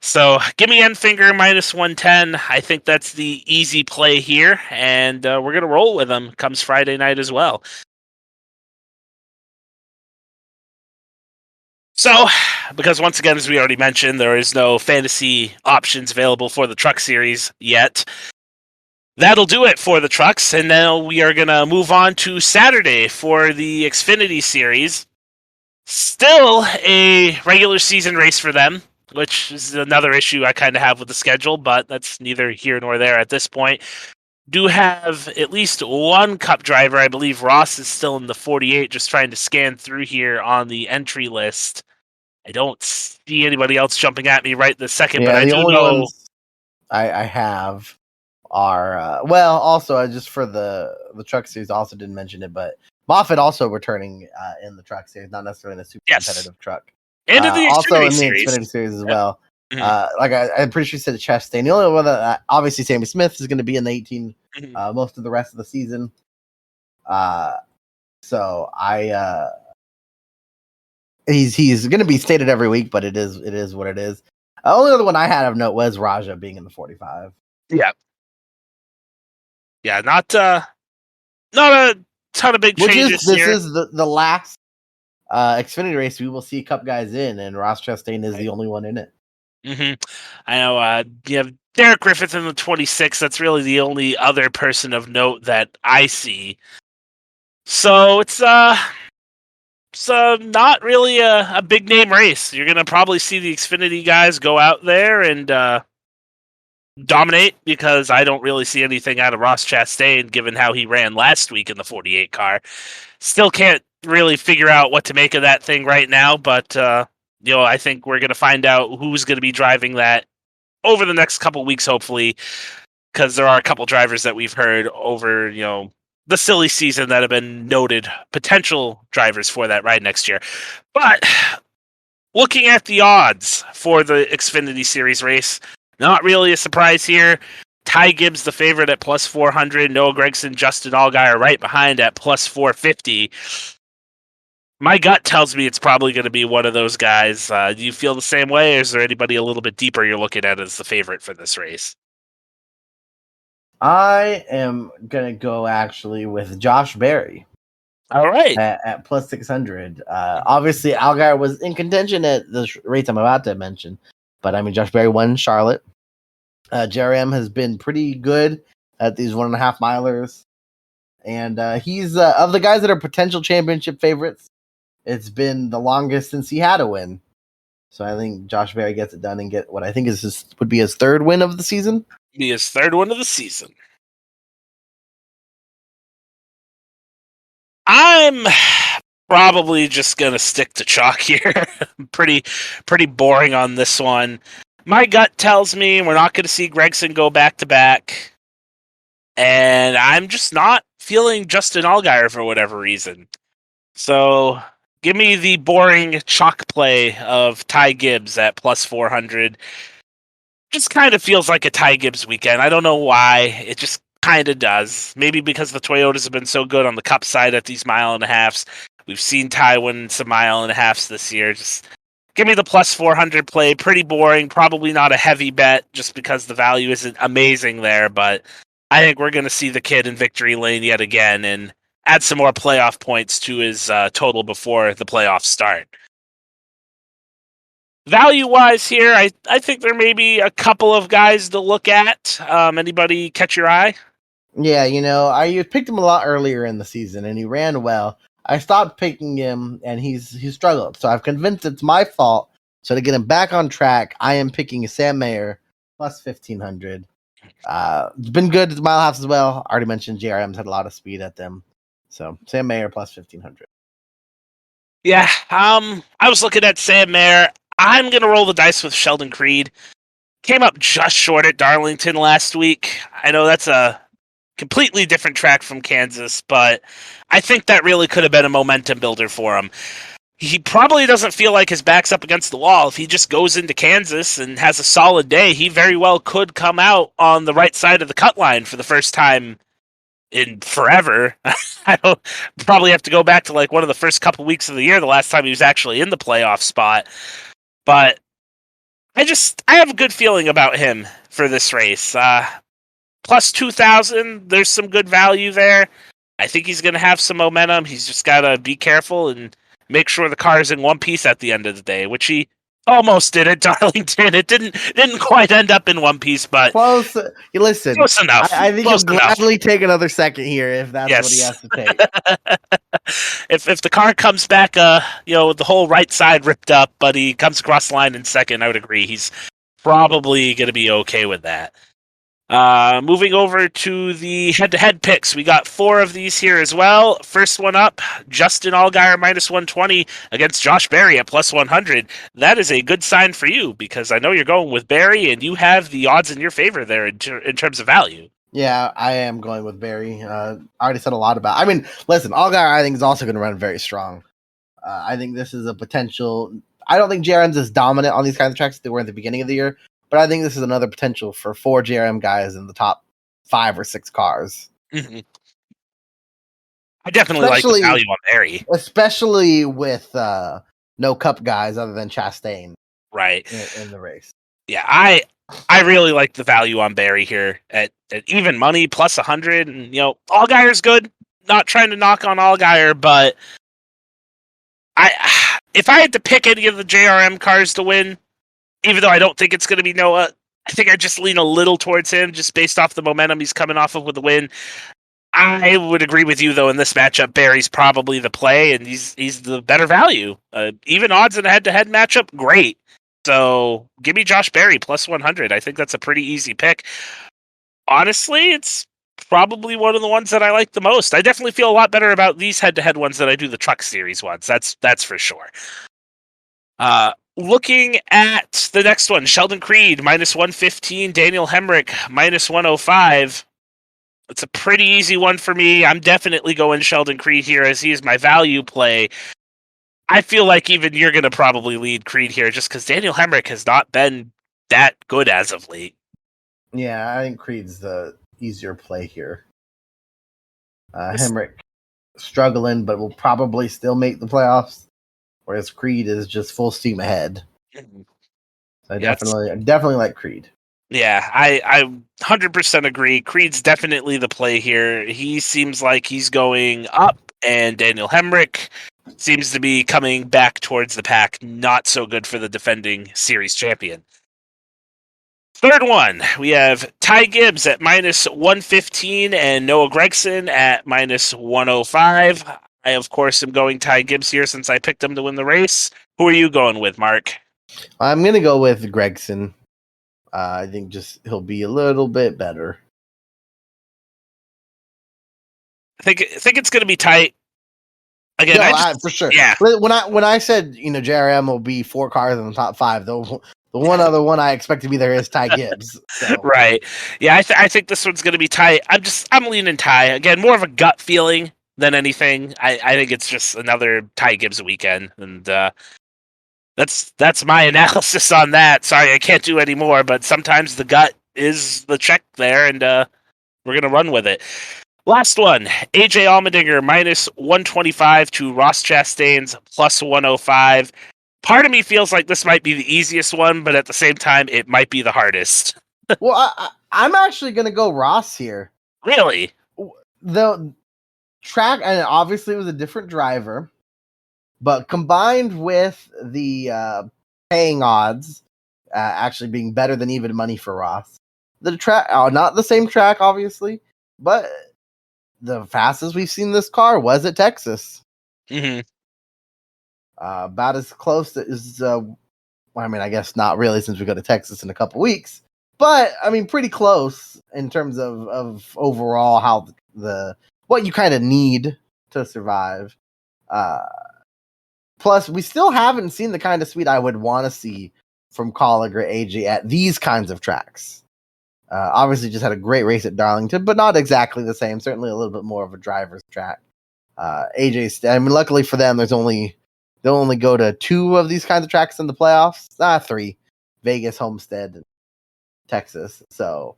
So give me Enfinger minus 110. I think that's the easy play here, and we're going to roll with him comes Friday night as well. So, because once again, as we already mentioned, there is no fantasy options available for the Truck Series yet. That'll do it for the trucks, and now we are going to move on to Saturday for the Xfinity Series. Still a regular season race for them, which is another issue I kind of have with the schedule, but that's neither here nor there at this point. Do have at least one Cup driver. I believe Ross is still in the 48, just trying to scan through here on the entry list. I don't see anybody else jumping at me right this second, but I do know ones I have are also just for the Truck Series, also didn't mention it, but Moffitt also returning in the Truck Series, not necessarily in a super competitive truck, and in the also in series. the Xfinity Series as well. Mm-hmm. I'm pretty sure you said Chastain. The only one that obviously Sammy Smith is going to be in the 18 most of the rest of the season. So he's going to be stated every week, but it is what it is. The only other one I had of note was Raja being in the 45. Yeah, not a ton of big changes here. This is the last Xfinity race we will see Cup guys in, and Ross Chastain is the only one in it. Mm-hmm. I know you have Derek Griffith in the 26. That's really the only other person of note that I see. So it's not really a big name race. You're going to probably see the Xfinity guys go out there and dominate, because I don't really see anything out of Ross Chastain given how he ran last week in the 48 car. Still can't really figure out what to make of that thing right now, but I think we're going to find out who's going to be driving that over the next couple weeks, hopefully, because there are a couple drivers that we've heard over, the silly season that have been noted potential drivers for that ride next year. But looking at the odds for the Xfinity Series race, not really a surprise here. Ty Gibbs, the favorite, at plus 400. Noah Gragson, Justin Allgaier right behind at plus 450. My gut tells me it's probably going to be one of those guys. Do you feel the same way, or is there anybody a little bit deeper you're looking at as the favorite for this race? I am going to go actually with Josh Berry. All right. At plus 600. Obviously, Allgaier was in contention at the race I'm about to mention. But, I mean, Josh Berry won Charlotte. Jerry M has been pretty good at these 1.5 milers. And he's, of the guys that are potential championship favorites, it's been the longest since he had a win. So I think Josh Berry gets it done and get what I think would be his third win of the season. Be his third one of the season. I'm probably just gonna stick to chalk here. pretty boring on this one. My gut tells me we're not gonna see Gregson go back to back. And I'm just not feeling Justin Allgaier for whatever reason. So give me the boring chalk play of Ty Gibbs at plus 400. Just kind of feels like a Ty Gibbs weekend. I don't know why. It just kind of does. Maybe because the Toyotas have been so good on the Cup side at these mile and a halves. We've seen Ty win some mile and a halves this year. Just give me the plus 400 play. Pretty boring. Probably not a heavy bet just because the value isn't amazing there. But I think we're going to see the kid in victory lane yet again and add some more playoff points to his total before the playoffs start. Value-wise here, I think there may be a couple of guys to look at. Anybody catch your eye? Yeah, I picked him a lot earlier in the season, and he ran well. I stopped picking him, and he's struggled. So I've convinced it's my fault. So to get him back on track, I am picking Sam Mayer plus 1,500. It's been good at the mile halves as well. I already mentioned JRM's had a lot of speed at them. So Sam Mayer plus 1,500. Yeah, I was looking at Sam Mayer. I'm going to roll the dice with Sheldon Creed. Came up just short at Darlington last week. I know that's a completely different track from Kansas, but I think that really could have been a momentum builder for him. He probably doesn't feel like his back's up against the wall. If he just goes into Kansas and has a solid day, he very well could come out on the right side of the cut line for the first time in forever. I don't probably have to go back to like one of the first couple weeks of the year, the last time he was actually in the playoff spot. But I have a good feeling about him for this race. Plus 2,000, there's some good value there. I think he's going to have some momentum. He's just got to be careful and make sure the car is in one piece at the end of the day, which he almost did at Darlington. It didn't quite end up in one piece, but close. You listen. Close enough. I think he'll gladly take another second here if that's what he has to take. if the car comes back, with the whole right side ripped up, but he comes across the line in second, I would agree. He's probably going to be okay with that. Moving over to the head-to-head picks, we got 4 of these here as well. First one up, Justin Allgaier minus 120 against Josh Berry at plus 100. That is a good sign for you because I know you're going with Berry and you have the odds in your favor there in terms of value. Yeah, I am going with Berry. I already said a lot about. I mean, listen, Allgaier I think is also going to run very strong. I think this is a potential. I don't think JRM's as dominant on these kinds of tracks that they were at the beginning of the year. But I think this is another potential for 4 JRM guys in the top 5 or 6 cars. Mm-hmm. I definitely like the value on Berry. Especially with no Cup guys other than Chastain. Right. In the race. Yeah, I really like the value on Berry here at even money, plus 100. And, Allgaier's good. Not trying to knock on Allgaier, but if I had to pick any of the JRM cars to win, even though I don't think it's going to be Noah, I think I just lean a little towards him just based off the momentum he's coming off of with the win. I would agree with you, though, in this matchup, Berry's probably the play, and he's the better value. Even odds in a head-to-head matchup, great. So give me Josh Berry, plus 100. I think that's a pretty easy pick. Honestly, it's probably one of the ones that I like the most. I definitely feel a lot better about these head-to-head ones than I do the Truck Series ones. That's for sure. Looking at the next one, Sheldon Creed, minus 115, Daniel Hemrick, minus 105. It's a pretty easy one for me. I'm definitely going Sheldon Creed here as he is my value play. I feel like even you're going to probably lead Creed here just because Daniel Hemrick has not been that good as of late. Yeah, I think Creed's the easier play here. Hemrick struggling, but will probably still make the playoffs. Whereas Creed is just full steam ahead. So I definitely like Creed. Yeah, I 100% agree. Creed's definitely the play here. He seems like he's going up, and Daniel Hemrick seems to be coming back towards the pack. Not so good for the defending series champion. Third one, we have Ty Gibbs at minus 115 and Noah Gragson at minus 105. I, of course, am going Ty Gibbs here since I picked him to win the race. Who are you going with, Mark? I'm gonna go with Gregson. I think just he'll be a little bit better. I think it's going to be tight. Again, No, for sure. yeah. When I said JRM will be 4 cars in the top 5, the one other one I expect to be there is Ty Gibbs. So. Right. Yeah, I think this one's going to be tight. I'm leaning Ty. Again, more of a gut feeling than anything. I think it's just another Ty Gibbs weekend, and that's my analysis on that. Sorry, I can't do any more, but sometimes the gut is the check there, and we're going to run with it. Last one, AJ Allmendinger minus 125 to Ross Chastain's plus 105. Part of me feels like this might be the easiest one, but at the same time, it might be the hardest. Well, I'm actually going to go Ross here. Really? The track, and obviously it was a different driver, but combined with the paying odds actually being better than even money for Ross, the track, not the same track, obviously, but the fastest we've seen this car was at Texas. Mm-hmm. About as close as, I guess not really, since we go to Texas in a couple weeks, but pretty close in terms of overall how what you kind of need to survive. Plus, we still haven't seen the kind of speed I would want to see from Colleague or AJ at these kinds of tracks. Obviously, just had a great race at Darlington, but not exactly the same. Certainly a little bit more of a driver's track. AJ's, luckily for them, they'll only go to 2 of these kinds of tracks in the playoffs. 3: Vegas, Homestead, and Texas. So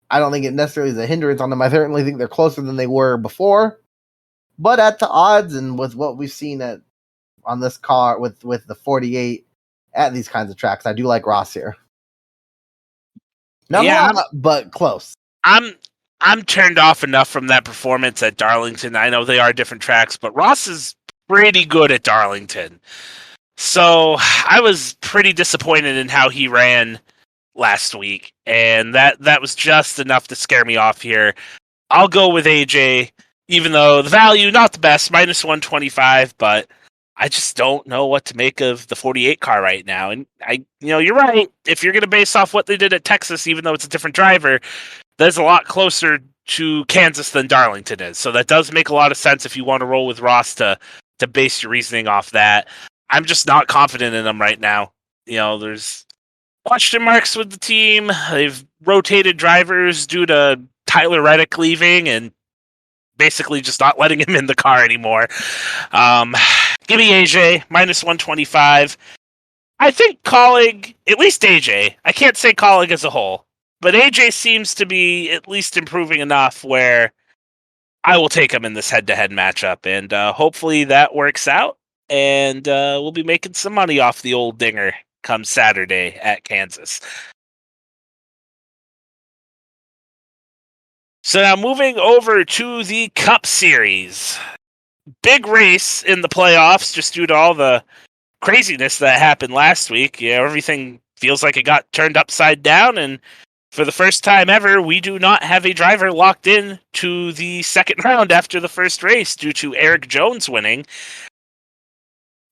I don't think it necessarily is a hindrance on them. I certainly think they're closer than they were before. But at the odds and with what we've seen on this car with the 48 at these kinds of tracks, I do like Ross here. Not a lot, but close. I'm turned off enough from that performance at Darlington. I know they are different tracks, but Ross is pretty good at Darlington. So I was pretty disappointed in how he ran last week, and that was just enough to scare me off here. I'll go with AJ, even though the value not the best, minus 125, but I just don't know what to make of the 48 car right now. And you're right. If you're going to base off what they did at Texas, even though it's a different driver, that's a lot closer to Kansas than Darlington is. So that does make a lot of sense if you want to roll with Ross to base your reasoning off that. I'm just not confident in them right now. There's question marks with the team. They've rotated drivers due to Tyler Reddick leaving and basically just not letting him in the car anymore. Give me AJ, minus 125. I think Colleague, at least AJ, I can't say Colleague as a whole, but AJ seems to be at least improving enough where I will take him in this head-to-head matchup, and hopefully that works out, and we'll be making some money off the old dinger come Saturday at Kansas. So now moving over to the Cup Series. Big race in the playoffs just due to all the craziness that happened last week. Everything feels like it got turned upside down, and for the first time ever, we do not have a driver locked in to the second round after the first race due to Eric Jones winning.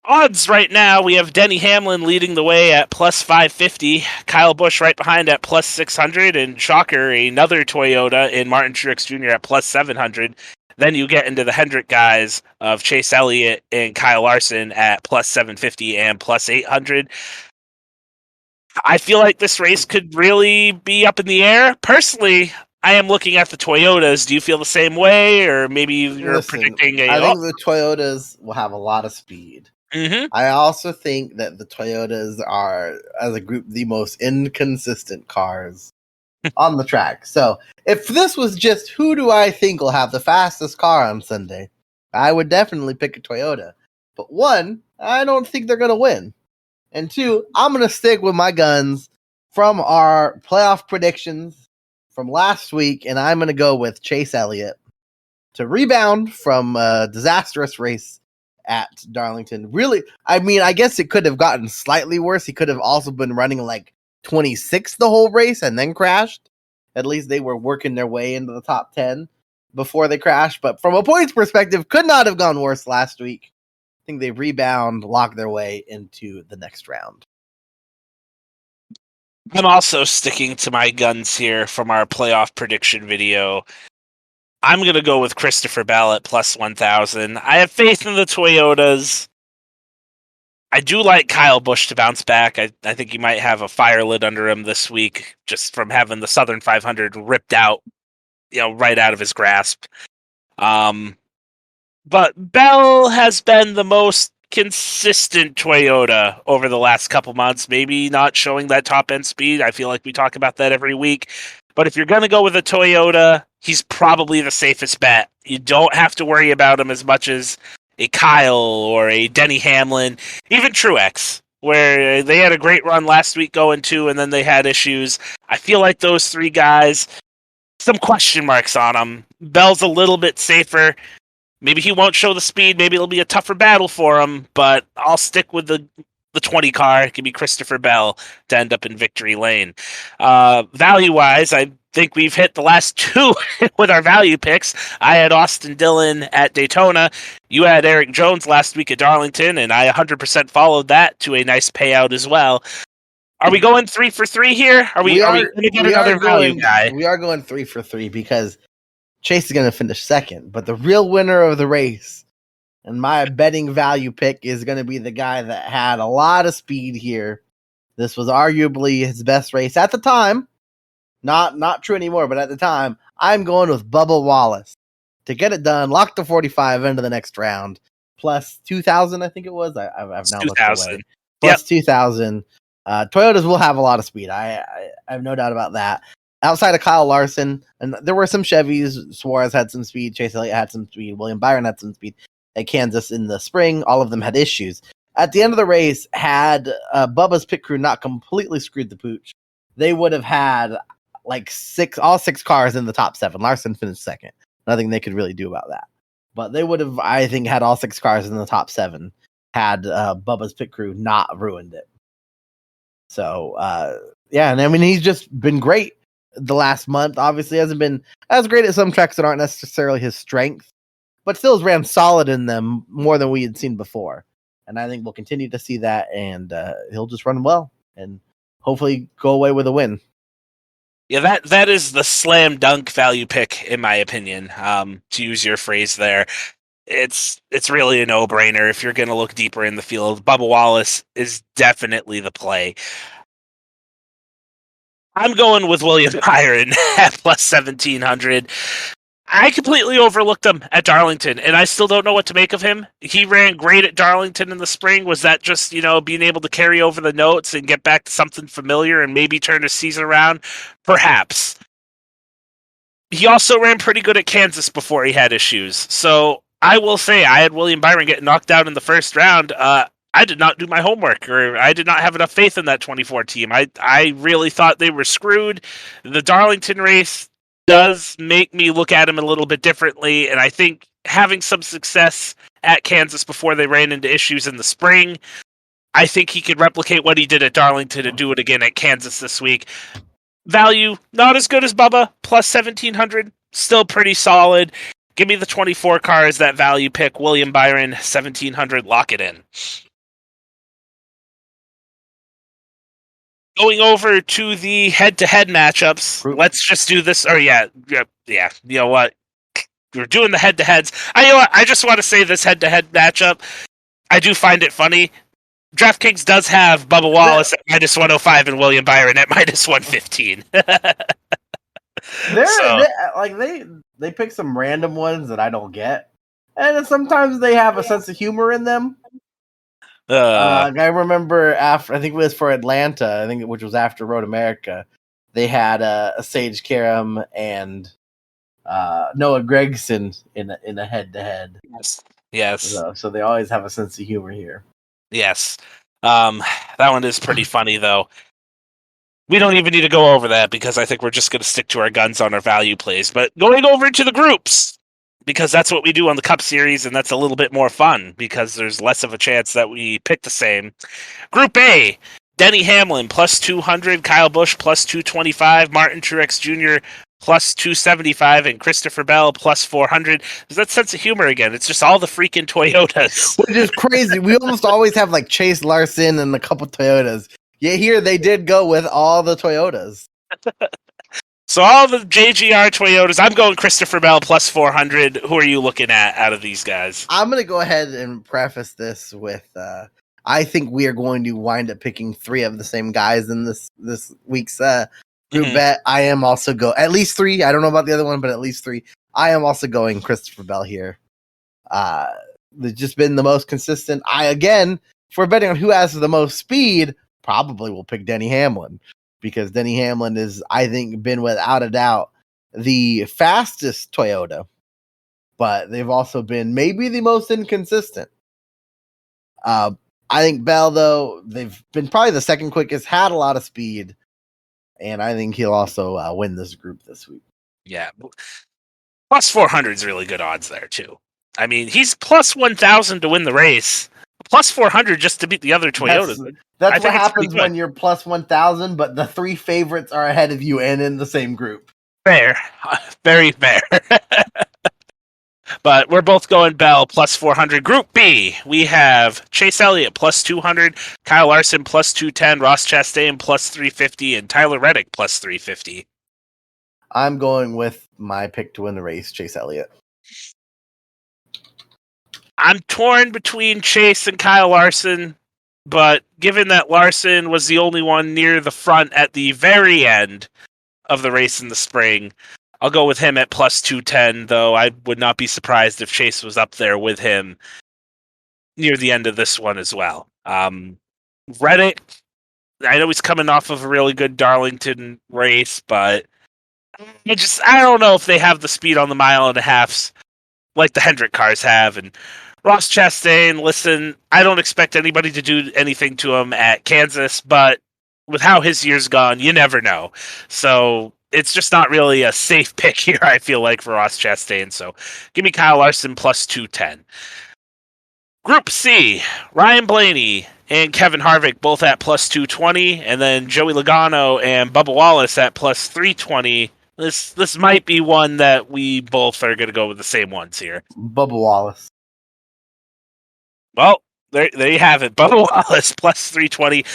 Odds right now, we have Denny Hamlin leading the way at plus 550, Kyle Busch right behind at plus 600, and shocker, another Toyota in Martin Truex Jr. at plus 700. Then you get into the Hendrick guys of Chase Elliott and Kyle Larson at plus 750 and plus 800. I feel like this race could really be up in the air. Personally, I am looking at the Toyotas. Do you feel the same way? Or maybe you're predicting I think the Toyotas will have a lot of speed. Mm-hmm. I also think that the Toyotas are, as a group, the most inconsistent cars on the track. So if this was just who do I think will have the fastest car on Sunday, I would definitely pick a Toyota. But 1, I don't think they're going to win. And 2, I'm going to stick with my guns from our playoff predictions from last week, and I'm going to go with Chase Elliott to rebound from a disastrous race at Darlington. Really, I guess it could have gotten slightly worse. He could have also been running like 26th the whole race and then crashed. At least they were working their way into the top 10 before they crashed. But from a points perspective, could not have gone worse last week. I think they rebound, lock their way into the next round. I'm also sticking to my guns here from our playoff prediction video. I'm going to go with Christopher Bell at plus 1,000. I have faith in the Toyotas. I do like Kyle Busch to bounce back. I think he might have a fire lit under him this week just from having the Southern 500 ripped out, right out of his grasp. But Bell has been the most consistent Toyota over the last couple months, maybe not showing that top end speed. I feel like we talk about that every week. But if you're going to go with a Toyota, he's probably the safest bet. You don't have to worry about him as much as a Kyle or a Denny Hamlin, even Truex, where they had a great run last week going to, and then they had issues. I feel like those three guys, some question marks on them. Bell's a little bit safer. Maybe he won't show the speed. Maybe it'll be a tougher battle for him, but I'll stick with the 20 car. Give me Christopher Bell to end up in victory lane. Value-wise, I think we've hit the last two with our value picks. I had Austin Dillon at Daytona. You had Eric Jones last week at Darlington, and I 100% followed that to a nice payout as well. Are we going 3 for 3 here? Are we going to get another value guy? We are going 3 for 3 because Chase is going to finish second, but the real winner of the race and my betting value pick is going to be the guy that had a lot of speed here. This was arguably his best race at the time. Not true anymore, but at the time, I'm going with Bubba Wallace to get it done. Lock the 45 into the next round. Plus 2,000, I think it was. I've now looked away. Plus 2,000. Toyotas will have a lot of speed. I have no doubt about that. Outside of Kyle Larson, and there were some Chevys. Suarez had some speed. Chase Elliott had some speed. William Byron had some speed. At Kansas in the spring, all of them had issues. At the end of the race, had Bubba's pit crew not completely screwed the pooch, they would have had like all six cars in the top 7. Larson finished second. Nothing they could really do about that. But they would have, I think, had all 6 cars in the top 7 had Bubba's pit crew not ruined it. So, yeah, and I mean, he's just been great the last month. Obviously, hasn't been as great at some tracks that aren't necessarily his strength, but still has ran solid in them more than we had seen before. And I think we'll continue to see that, and he'll just run well and hopefully go away with a win. Yeah, that is the slam dunk value pick, in my opinion, to use your phrase there. It's really a no-brainer if you're going to look deeper in the field. Bubba Wallace is definitely the play. I'm going with William Byron at plus 1,700. I completely overlooked him at Darlington, and I still don't know what to make of him. He ran great at Darlington in the spring. Was that just, being able to carry over the notes and get back to something familiar and maybe turn his season around? Perhaps. He also ran pretty good at Kansas before he had issues. So I will say I had William Byron get knocked out in the first round. I did not do my homework, or I did not have enough faith in that 24 team. I really thought they were screwed. The Darlington race does make me look at him a little bit differently, and I think having some success at Kansas before they ran into issues in the spring, I think he could replicate what he did at Darlington and do it again at Kansas this week. Value, not as good as Bubba, plus 1,700, still pretty solid. Give me the 24 car as that value pick. William Byron, 1,700, lock it in. Going over to the head-to-head matchups, let's just do this. Or yeah. You know what? We're doing the head-to-heads. I just want to say this head-to-head matchup. I do find it funny. DraftKings does have Bubba Wallace at minus 105 and William Byron at minus 115. They pick some random ones that I don't get, and sometimes they have a sense of humor in them. I remember after, I think it was for Atlanta, which was after Road America, they had a Sage Karam and Noah Gragson in a head-to-head. Yes. So they always have a sense of humor here. Yes. That one is pretty funny, though. We don't even need to go over that because I think we're just going to stick to our guns on our value plays. But going over to the groups, because that's what we do on the Cup Series, and that's a little bit more fun because there's less of a chance that we pick the same. Group A, Denny Hamlin, plus 200, Kyle Busch, plus 225, Martin Truex Jr., plus 275, and Christopher Bell, plus 400. There's that sense of humor again. It's just all the freaking Toyotas. Which is crazy. We almost always have like Chase Larson and a couple Toyotas. Yeah, here they did go with all the Toyotas. So all the JGR Toyotas, I'm going Christopher Bell plus 400. Who are you looking at out of these guys? I'm going to go ahead and preface this with I think we are going to wind up picking 3 of the same guys in this week's group bet. I am also at least 3. I don't know about the other one, but at least 3. I am also going Christopher Bell here. They've just been the most consistent. If we're betting on who has the most speed, probably will pick Denny Hamlin, because Denny Hamlin is, I think, been without a doubt the fastest Toyota, but they've also been maybe the most inconsistent. I think Bell, though, they've been probably the second quickest, had a lot of speed, and I think he'll also win this group this week. Yeah. Plus 400 is really good odds there, too. I mean, he's plus 1,000 to win the race, plus 400 just to beat the other Toyotas. That's what happens when you're plus 1,000, but the 3 favorites are ahead of you and in the same group. Fair. Very fair. But we're both going Bell plus 400. Group B, we have Chase Elliott plus 200, Kyle Larson plus 210, Ross Chastain plus 350, and Tyler Reddick plus 350. I'm going with my pick to win the race, Chase Elliott. I'm torn between Chase and Kyle Larson, but given that Larson was the only one near the front at the very end of the race in the spring, I'll go with him at plus 210, though I would not be surprised if Chase was up there with him near the end of this one as well. Reddick, I know he's coming off of a really good Darlington race, but I don't know if they have the speed on the mile and a halfs like the Hendrick cars have. And Ross Chastain, listen, I don't expect anybody to do anything to him at Kansas, but with how his year's gone, you never know. So it's just not really a safe pick here, I feel like, for Ross Chastain. So give me Kyle Larson plus 210. Group C, Ryan Blaney and Kevin Harvick both at plus 220, and then Joey Logano and Bubba Wallace at plus 320. This might be one that we both are going to go with the same ones here. Bubba Wallace. Well, there you have it. Bubba Wallace plus 320.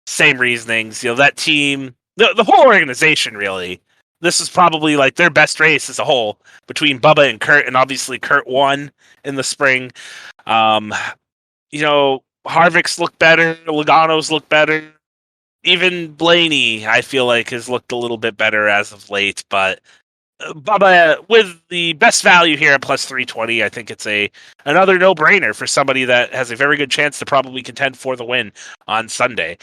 Same reasonings. That team, the whole organization, really. This is probably like their best race as a whole between Bubba and Kurt, and obviously Kurt won in the spring. Harvick's look better, Logano's look better. Even Blaney, I feel like, has looked a little bit better as of late, but Bubba, with the best value here at plus 320, I think it's another no-brainer for somebody that has a very good chance to probably contend for the win on Sunday.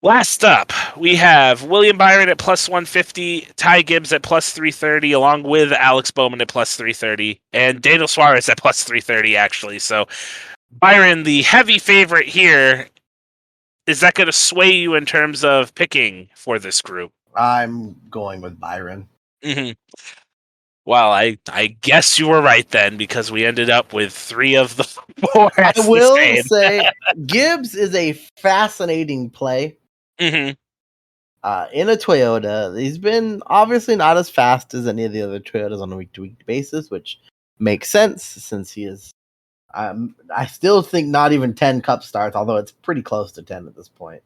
Last up, we have William Byron at plus 150, Ty Gibbs at plus 330, along with Alex Bowman at plus 330, and Daniel Suarez at plus 330, actually. So Byron, the heavy favorite here, is that going to sway you in terms of picking for this group? I'm going with Byron. Mm-hmm. Well, I guess you were right then, because we ended up with 3 of the 4. I will say Gibbs is a fascinating play. Mm-hmm. In a Toyota. He's been obviously not as fast as any of the other Toyotas on a week-to-week basis, which makes sense since he is. I still think not even 10 Cup starts, although it's pretty close to 10 at this point.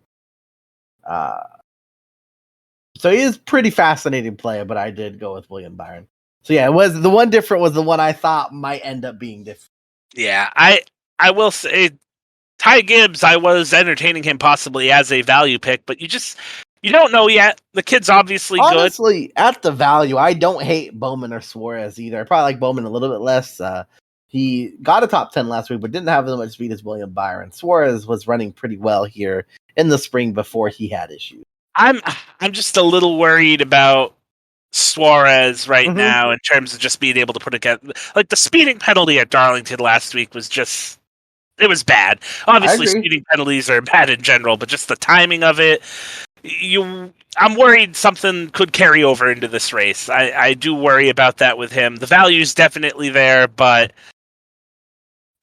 So he is pretty fascinating player, but I did go with William Byron. So yeah, it was the one different was the one I thought might end up being different. Yeah, I will say Ty Gibbs, I was entertaining him possibly as a value pick, but you don't know yet. The kid's obviously good. Honestly, at the value, I don't hate Bowman or Suarez either. I probably like Bowman a little bit less. He got a top 10 last week, but didn't have as much speed as William Byron. Suarez was running pretty well here in the spring before he had issues. I'm just a little worried about Suarez right now in terms of just being able to put together. Like the speeding penalty at Darlington last week was just, it was bad. Obviously, speeding penalties are bad in general, but just the timing of it, I'm worried something could carry over into this race. I do worry about that with him. The value's definitely there, but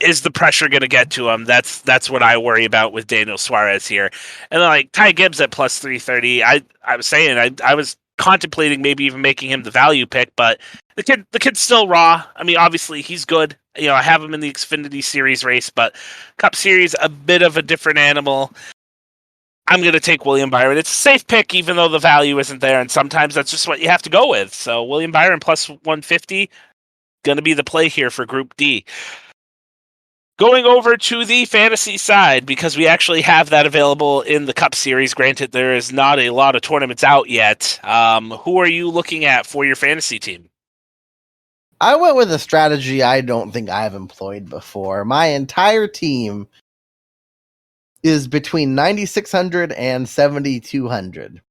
is the pressure going to get to him? That's what I worry about with Daniel Suarez here. And then, like Ty Gibbs at plus 330, I was saying I was contemplating maybe even making him the value pick, but the kid's still raw. I mean, obviously he's good. I have him in the Xfinity Series race, but Cup Series a bit of a different animal. I'm going to take William Byron. It's a safe pick, even though the value isn't there, and sometimes that's just what you have to go with. So William Byron plus 150, going to be the play here for Group D. Going over to the fantasy side, because we actually have that available in the Cup Series. Granted, there is not a lot of tournaments out yet. Who are you looking at for your fantasy team? I went with a strategy I don't think I've employed before. My entire team is between 9,600 and 7,200.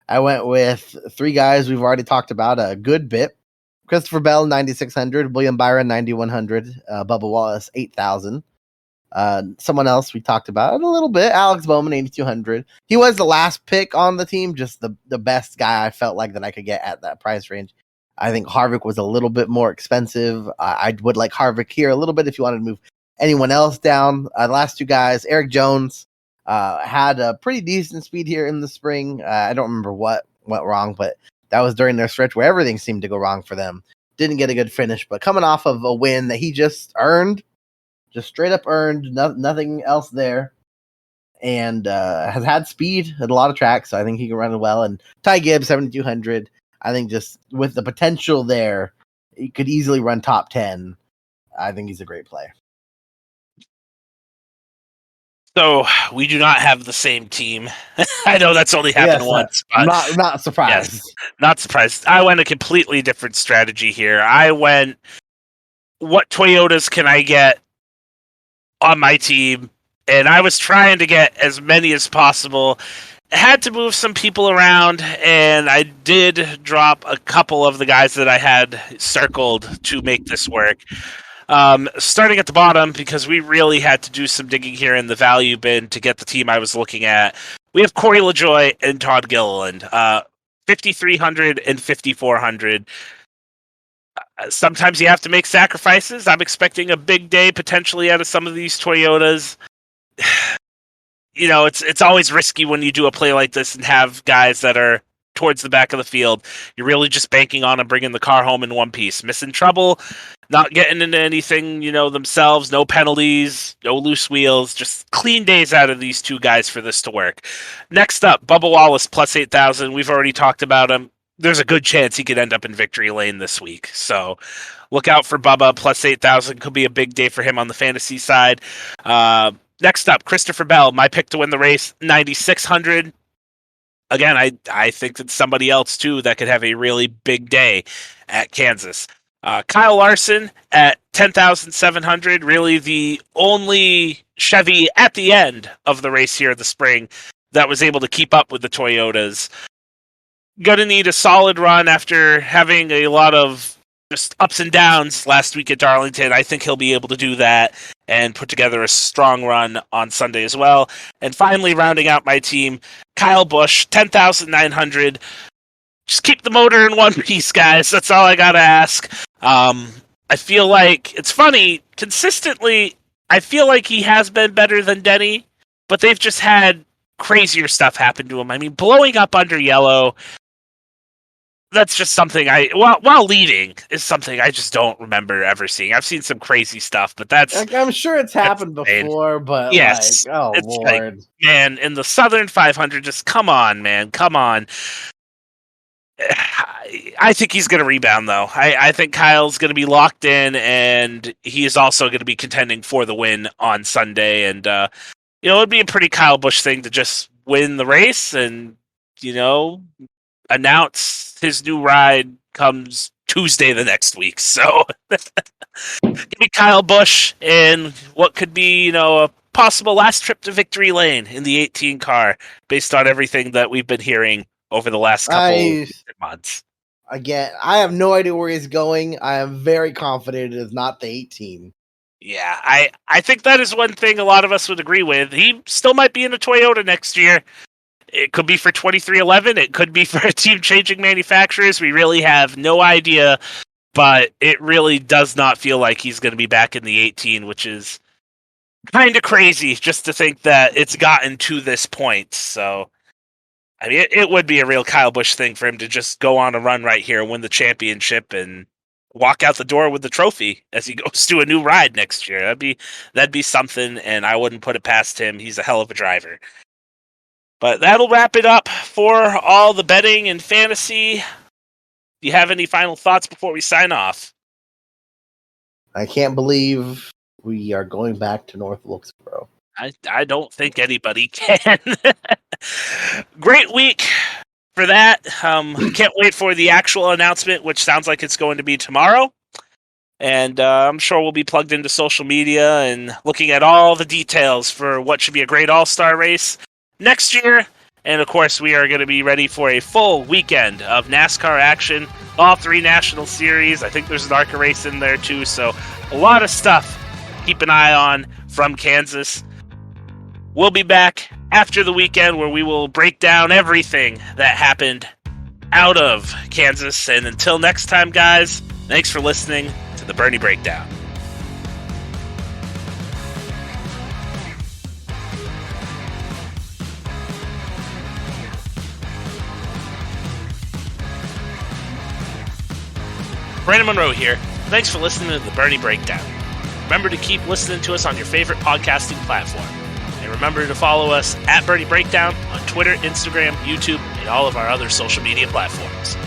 I went with three guys we've already talked about a good bit. Christopher Bell, 9,600. William Byron, 9,100. Bubba Wallace, 8,000. Someone else we talked about a little bit, Alex Bowman, 8,200. He was the last pick on the team, just the best guy I felt like that I could get at that price range. I think Harvick was a little bit more expensive. I would like Harvick here a little bit if you wanted to move anyone else down. The last two guys, Eric Jones, had a pretty decent speed here in the spring. I don't remember what went wrong, but that was during their stretch where everything seemed to go wrong for them. Didn't get a good finish, but coming off of a win that he just earned, just straight up earned, nothing else there, and has had speed at a lot of tracks, so I think he can run it well. And Ty Gibbs, 7,200, I think just with the potential there, he could easily run top 10. I think he's a great play. So we do not have the same team. I know that's only happened once, but not surprised. Yes, not surprised. I went a completely different strategy here. I went, what Toyotas can I get on my team? And I was trying to get as many as possible. I had to move some people around, and I did drop a couple of the guys that I had circled to make this work. Starting at the bottom, because we really had to do some digging here in the value bin to get the team I was looking at. We have Corey LaJoie and Todd Gilliland, 5,300 and 5,400. Sometimes you have to make sacrifices. I'm expecting a big day potentially out of some of these Toyotas. You know, it's always risky when you do a play like this and have guys that are towards the back of the field. You're really just banking on them bringing the car home in one piece. Missing trouble, not getting into anything, themselves, no penalties, no loose wheels, just clean days out of these two guys for this to work. Next up, Bubba Wallace, plus 8,000. We've already talked about him. There's a good chance he could end up in victory lane this week. So look out for Bubba, plus 8,000. Could be a big day for him on the fantasy side. Next up, Christopher Bell, my pick to win the race, 9,600. Again, I think it's somebody else, too, that could have a really big day at Kansas. Kyle Larson at 10,700, really the only Chevy at the end of the race here in the spring that was able to keep up with the Toyotas. Gonna need a solid run after having a lot of just ups and downs last week at Darlington. I think he'll be able to do that and put together a strong run on Sunday as well. And finally, rounding out my team, Kyle Busch, 10,900. Just keep the motor in one piece, guys. That's all I gotta ask. I feel like, it's funny, consistently, I feel like he has been better than Denny, but they've just had crazier stuff happen to him. I mean, blowing up under yellow, that's just something while leading is something I just don't remember ever seeing. I've seen some crazy stuff, but I'm sure it's happened before, but yes, oh it's Lord. Like, man, in the Southern 500, just come on, man, come on. I think he's going to rebound, though. I think Kyle's going to be locked in, and he is also going to be contending for the win on Sunday. And, it'd be a pretty Kyle Busch thing to just win the race and, announce his new ride comes Tuesday the next week. So give me Kyle Busch in what could be, a possible last trip to victory lane in the 18 car based on everything that we've been hearing over the last couple months. Again, I have no idea where he's going. I am very confident it is not the 18. Yeah, I think that is one thing a lot of us would agree with. He still might be in a Toyota next year. It could be for 2311. It could be for a team changing manufacturers. We really have no idea, but it really does not feel like he's going to be back in the 18, which is kind of crazy just to think that it's gotten to this point. So, I mean, it would be a real Kyle Busch thing for him to just go on a run right here, win the championship, and walk out the door with the trophy as he goes to a new ride next year. That'd be something, and I wouldn't put it past him. He's a hell of a driver. But that'll wrap it up for all the betting and fantasy. Do you have any final thoughts before we sign off? I can't believe we are going back to North Wilkesboro. I don't think anybody can. Great week for that. Can't wait for the actual announcement, which sounds like it's going to be tomorrow. And I'm sure we'll be plugged into social media and looking at all the details for what should be a great all-star race next year. And, of course, we are going to be ready for a full weekend of NASCAR action, all 3 national series. I think there's an ARCA race in there, too. So a lot of stuff to keep an eye on from Kansas. We'll be back after the weekend where we will break down everything that happened out of Kansas. And until next time, guys, thanks for listening to the Bernie Breakdown. Brandon Monroe here. Thanks for listening to the Bernie Breakdown. Remember to keep listening to us on your favorite podcasting platform. And remember to follow us at Bernie Breakdown on Twitter, Instagram, YouTube, and all of our other social media platforms.